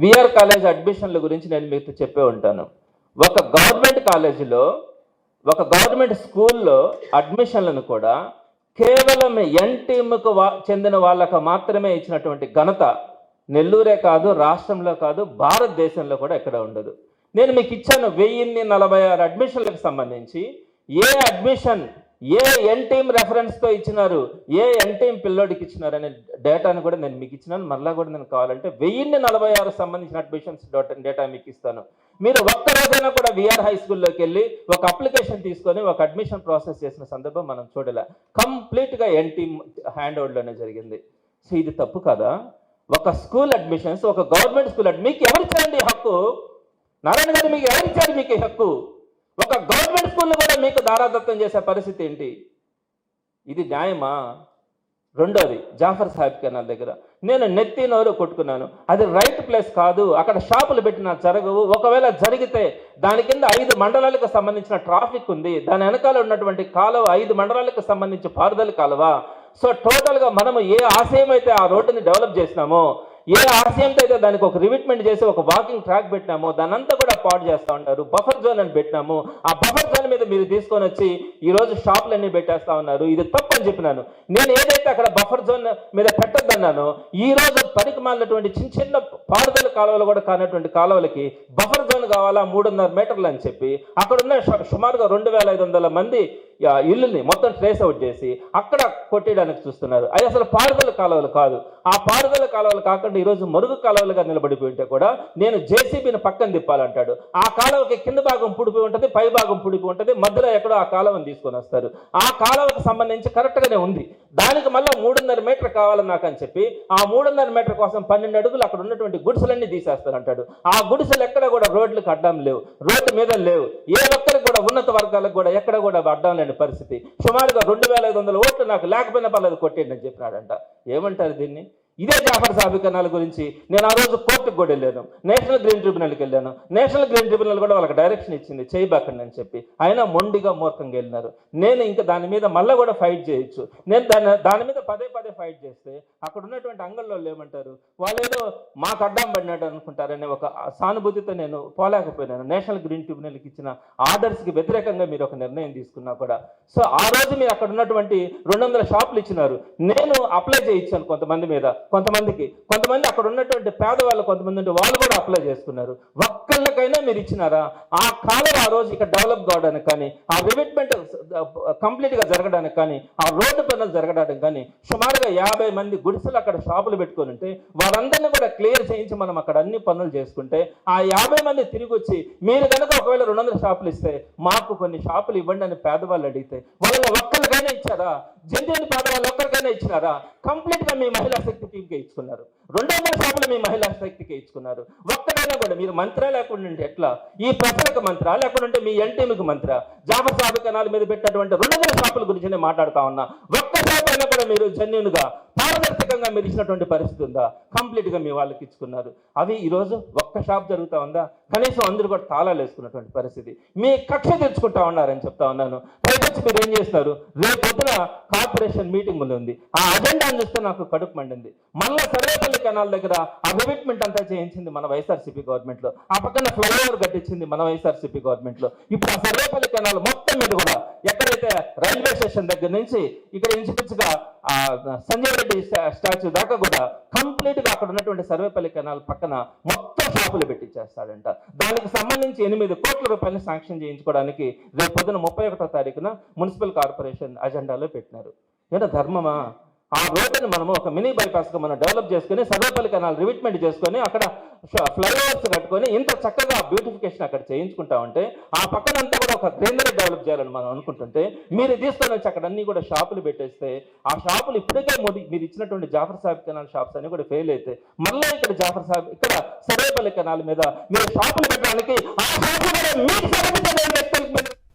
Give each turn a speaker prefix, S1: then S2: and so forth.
S1: VR college అడ్మిషన్ల గురించి నేను మీకు చెప్పే ఉంటాను. ఒక గవర్నమెంట్ కాలేజీలో, ఒక గవర్నమెంట్ స్కూల్లో అడ్మిషన్లను కూడా కేవలం ఎన్ టీమ్కు చెందిన వాళ్ళకు మాత్రమే ఇచ్చినటువంటి ఘనత నెల్లూరే కాదు, రాష్ట్రంలో కాదు, భారతదేశంలో కూడా ఎక్కడ ఉండదు. నేను మీకు ఇచ్చాను 1046 అడ్మిషన్లకు సంబంధించి ఏ అడ్మిషన్ ఏ ఎన్ టీమ్ రెఫరెన్స్తో ఇచ్చినారు, ఏ ఎన్ టీమ్ పిల్లోడికి ఇచ్చినారు అనే డేటాను కూడా నేను మీకు ఇచ్చినాను. మళ్ళీ కూడా నేను కావాలంటే 1046 సంబంధించిన అడ్మిషన్స్ డేటా మీకు ఇస్తాను. మీరు ఒక్కరోజైనా కూడా విఆర్ హై స్కూల్లోకి వెళ్ళి ఒక అప్లికేషన్ తీసుకొని ఒక అడ్మిషన్ ప్రాసెస్ చేసిన సందర్భం మనం చూడలే. కంప్లీట్గా ఎన్ టీమ్ హ్యాండ్ ఓవర్లోనే జరిగింది. సో ఇది తప్పు కదా? ఒక స్కూల్ అడ్మిషన్స్, ఒక గవర్నమెంట్ స్కూల్ మీకు ఎవరిచ్చారండి హక్కు? నారాయణ గారు మీకు ఎవరిచ్చారు మీకు ఈ హక్కు? ఒక గవర్నమెంట్ స్కూల్లో కూడా మీకు దారాదత్తం చేసే పరిస్థితి ఏంటి? ఇది న్యాయమా? రెండోది, జాఫర్ సాహెబ్ కెనాల్ దగ్గర నేను నెత్తి నోరు కొట్టుకున్నాను. అది రైట్ ప్లేస్ కాదు, అక్కడ షాపులు పెట్టినా జరగవు. ఒకవేళ జరిగితే దాని కింద 5 మండలాలకు సంబంధించిన ట్రాఫిక్ ఉంది, దాని వెనకాల ఉన్నటువంటి కాలువ 5 మండలాలకు సంబంధించి పారుదల కాలువ. సో టోటల్గా మనము ఏ ఆశయం అయితే ఆ రోడ్డుని డెవలప్ చేసినామో, ఏ ఆశయంతో అయితే దానికి ఒక రివిట్మెంట్ చేసి ఒక వాకింగ్ ట్రాక్ పెట్టినామో దాని అంతా కూడా పాడు చేస్తూ ఉంటారు. బఫర్ జోన్ అని పెట్టినాము, ఆ బఫర్ జోన్ మీద మీరు తీసుకొని వచ్చి ఈరోజు షాపులన్నీ పెట్టేస్తా ఉన్నారు. ఇది తప్పు అని చెప్పినాను. నేను ఏదైతే అక్కడ బఫర్ జోన్ మీద పెట్టొద్దన్నానో, ఈ రోజు పనికి మాలినటువంటి చిన్న చిన్న పారుదల కాలువలు కూడా కానటువంటి కాలువలకి బఫర్ జోన్ కావాలా 3.5 మీటర్లు అని చెప్పి అక్కడున్న సుమారుగా 2500 మంది ఇల్లుని మొత్తం ట్రేస్ అవుట్ చేసి అక్కడ కొట్టేయడానికి చూస్తున్నారు. అది అసలు పారుదల కాలువలు కాదు. ఆ పారుదల కాలువలు కాకుండా ఈరోజు మరుగు కాలువలుగా నిలబడిపోయి ఉంటే కూడా నేను జేసీబీని పక్కన తిప్పాలంటాడు. ఆ కాలువకి కింద భాగం పుడిపోయి ఉంటుంది, పై భాగం పుడిపోయి ఉంటుంది, మధ్యలో ఎక్కడో ఆ కాలువను తీసుకొని వస్తారు. ఆ కాలువకు సంబంధించి కరెక్ట్గానే ఉంది, దానికి మళ్ళీ 3.5 మీటర్ కావాలని నాకు అని చెప్పి ఆ 3.5 మీటర్ కోసం 12 అడుగులు అక్కడ ఉన్నటువంటి గుడిసెలన్నీ తీసేస్తారంటాడు. ఆ గుడిసెలు ఎక్కడ కూడా రోడ్లకు అడ్డం లేవు, రోడ్డు మీద లేవు. ఏ ఒక్కరికి కూడా ఉన్నత వర్గాలకు కూడా ఎక్కడ కూడా అడ్డం లేని పరిస్థితి. సుమారుగా 2500 ఓట్లు నాకు లేకపోయినా పర్లేదు కొట్టేయండి అని చెప్పినాడంట. ఏమంటారు దీన్ని? ఇదే జాఫర్ సాహెబ్ కెనాల్ గురించి నేను ఆ రోజు కోర్టుకు కూడా వెళ్ళాను, నేషనల్ గ్రీన్ ట్రిబ్యునల్కి వెళ్ళాను. నేషనల్ గ్రీన్ ట్రిబ్యునల్ కూడా వాళ్ళకి డైరెక్షన్ ఇచ్చింది చేయబాకండి అని చెప్పి, అయినా మొండిగా మూర్ఖంగా వెళ్ళినారు. నేను ఇంకా దాని మీద మళ్ళీ కూడా ఫైట్ చేయొచ్చు. నేను దాని మీద పదే ఫైట్ చేస్తే అక్కడ ఉన్నటువంటి అంగల్లో ఏమంటారు, వాళ్ళు ఏదో మాకు అడ్డం పడినట్టు అనుకుంటారనే ఒక సానుభూతితో నేను పోలేకపోయినాను. నేషనల్ గ్రీన్ ట్రిబ్యునల్కి ఇచ్చిన ఆర్డర్స్కి వ్యతిరేకంగా మీరు ఒక నిర్ణయం తీసుకున్నా కూడా. సో ఆ రోజు మీరు అక్కడ ఉన్నటువంటి 200 షాపులు ఇచ్చినారు. నేను అప్లై చేయించాను కొంతమంది మీద, కొంతమంది అక్కడ ఉన్నటువంటి పేదవాళ్ళు కొంతమంది ఉంటే వాళ్ళు కూడా అప్లై చేసుకున్నారు. ఒక్కళ్ళకైనా మీరు ఇచ్చినారా? ఆ కాలం ఆ రోజు ఇక్కడ డెవలప్ కావడానికి కానీ, ఆ రివిట్మెంట్ కంప్లీట్గా జరగడానికి కానీ, ఆ రోడ్డు పనులు జరగడానికి కానీ సుమారుగా 50 మంది గుడిసెలు అక్కడ షాపులు పెట్టుకొని ఉంటే వాళ్ళందరినీ కూడా క్లియర్ చేయించి మనం అక్కడ అన్ని పనులు చేసుకుంటే ఆ 50 మంది తిరిగి వచ్చి మీరు కనుక ఒకవేళ 200 షాపులు ఇస్తే మాకు కొన్ని షాపులు ఇవ్వండి అని పేదవాళ్ళు అడిగితే వాళ్ళని ఒక్కరికైనా ఇచ్చారా? జంతువుని పేదవాళ్ళు ఒక్కరికైనా ఇచ్చినారా? కంప్లీట్గా మీ మహిళా శక్తి టీంకే ఇచ్చుకున్నారు. 200 షాపులు మీ మహిళా శక్తికే ఇచ్చుకున్నారు. ఒక్కడైనా కూడా మీరు మంత్రా లేకుండా ఎట్లా? ఈ ప్రజలకు మంత్రా లేకుంటే మీ ఎన్టీఎంకి మంత్రా? జాఫర్ సాహెబ్ కెనాల్ మీద పెట్టినటువంటి 200 షాపుల గురించి నేను మాట్లాడుతా ఉన్నా. ఒక్క షాప్ అయినా కూడా మీరు జెన్యూన్గా పారదర్శకంగా మీరు ఇచ్చినటువంటి పరిస్థితి ఉందా? కంప్లీట్గా మీ వాళ్ళకి ఇచ్చుకున్నారు. అవి ఈరోజు ఒక్క షాప్ జరుగుతూ ఉందా? కనీసం అందరూ కూడా తాళాలు వేసుకున్నటువంటి పరిస్థితి. మీ కక్ష తెచ్చుకుంటా ఉన్నారని చెప్తా ఉన్నాను. పైపచ్చి మీరు ఏం చేస్తున్నారు? రేపు పొద్దున కార్పొరేషన్ మీటింగ్ ఉంది, ఆ అజెండాను చూస్తే నాకు కడుపు మండింది. మళ్ళా సర్వేపల్లి కెనాల్ దగ్గర ఆ రివిట్మెంట్ అంతా చేయించింది మన వైఎస్ఆర్సీపీ గవర్నమెంట్లో, ఆ పక్కన ఫ్లైఓవర్ కట్టించింది మన వైఎస్ఆర్సీపీ గవర్నమెంట్లో. ఇప్పుడు ఆ సర్వేపల్లి కెనాల్ మొత్తం మీద కూడా ఎక్కడైతే రైల్వే స్టేషన్ దగ్గర నుంచి ఇక్కడ ఇంచుమించుగా సంజయ్ రెడ్డి స్టాచ్యూ దాకా కూడా కంప్లీట్గా అక్కడ ఉన్నటువంటి సర్వేపల్లి కెనాల్ పక్కన మొత్తం షాపులు పెట్టించేస్తాడంట. దానికి సంబంధించి 8 కోట్ల రూపాయలు శాంక్షన్ చేయించుకోవడానికి రేపు పొద్దున 31వ తారీఖున మున్సిపల్ కార్పొరేషన్ అజెండాలో పెట్టినారు. ఏంటో ధర్మమా? ఆ రోడ్డుని మనము ఒక మినీ బైపాస్గా మనం డెవలప్ చేసుకుని సర్వేపల్లి కెనాల్ రివిట్మెంట్ చేసుకొని అక్కడ ఫ్లైఓవర్స్ కట్టుకొని ఇంత చక్కగా బ్యూటిఫికేషన్ అక్కడ చేయించుకుంటా ఉంటే ఆ పక్కనంతా కూడా ఒక గ్రీనరీ డెవలప్ చేయాలని మనం అనుకుంటుంటే మీరు తీసుకొని వచ్చి అక్కడ అన్ని కూడా షాపులు పెట్టేస్తే ఆ షాపులు ఇప్పటికే మీరు ఇచ్చినటువంటి జాఫర్ సాహెబ్ కెనాల్ షాప్స్ అన్ని కూడా ఫెయిల్ అయితే మళ్ళీ ఇక్కడ సర్వేపల్లి కెనాల్ మీద మీరు షాపులు పెట్టడానికి ఆ షాపులు కూడా మీకు